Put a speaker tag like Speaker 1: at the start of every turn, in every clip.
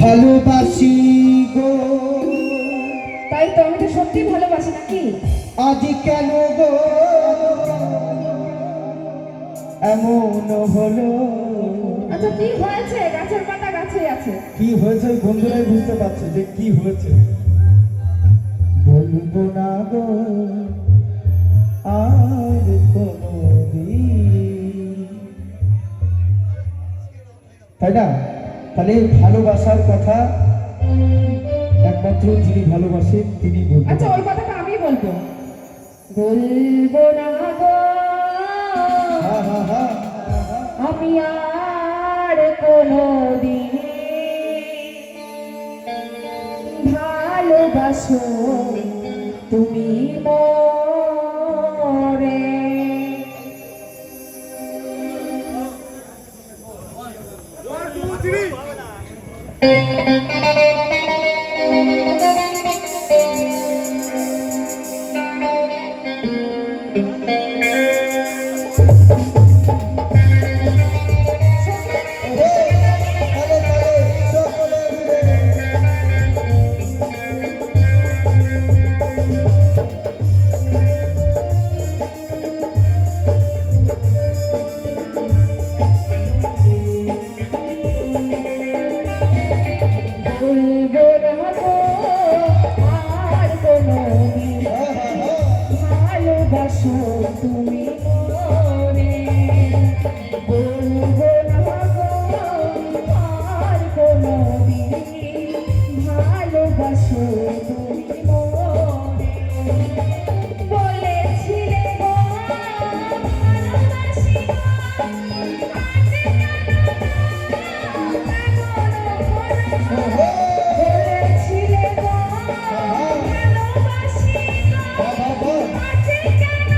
Speaker 1: ভালোবাসি গো।
Speaker 2: তাই তো, আমি তো সত্যি ভালোবাসি নাকি?
Speaker 1: আজ কেন গো এমন হলো?
Speaker 2: আচ্ছা কি হয়েছে? গাছের পাতা গাছে আছে।
Speaker 1: কি হয়েছে বন্ধুরাই বুঝতে পারছে যে কি হয়েছে। বলবো না গো আর কোনদিন, তাই না? তাহলে ভালোবাসার কথা একমাত্র যিনি ভালোবাসেন তিনি বলতে
Speaker 2: আচ্ছা ওই
Speaker 1: পারেন।
Speaker 2: কথাটা আমি বলবো। বলবো না গো
Speaker 1: হ্যাঁ হ্যাঁ হ্যাঁ,
Speaker 2: আমি আর কোনদিন ভালোবাসো তুমি মোরে। বলবো না গো আর কোনদিন ভালোবাসো তুমি মোরে। বলবো না গো আর কোনদিন ভালোবাসো তুমি মোরে। বলেছিলে গো ভালোবাসি গো, বলেছিলে গো ভালোবাসি গো, আজ কেন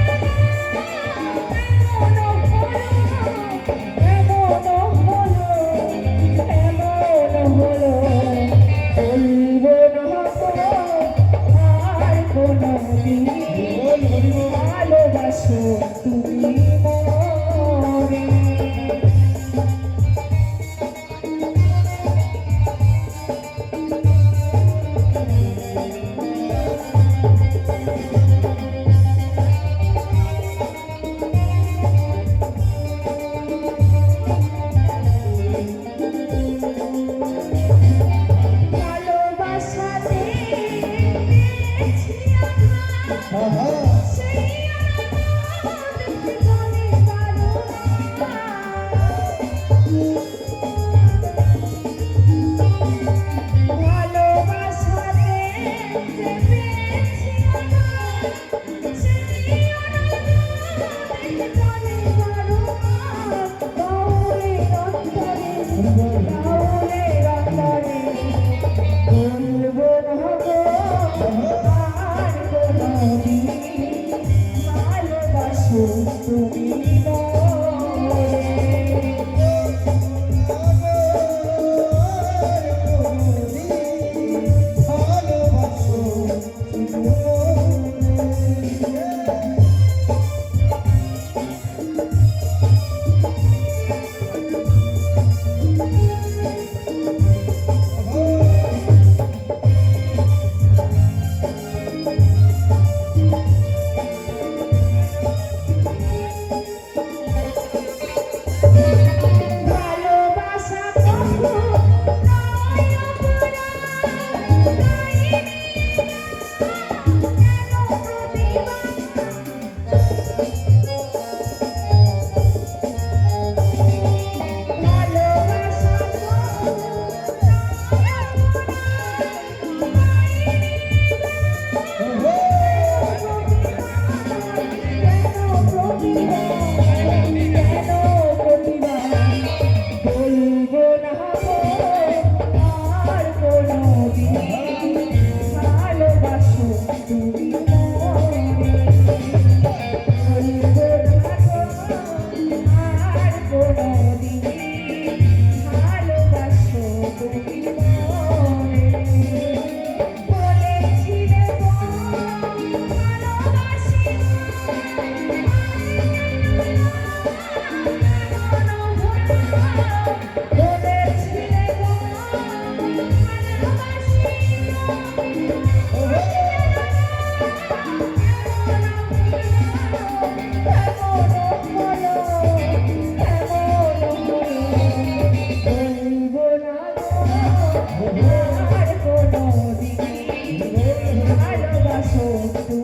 Speaker 2: আর কোনো দিন ভালোবাসো তুমি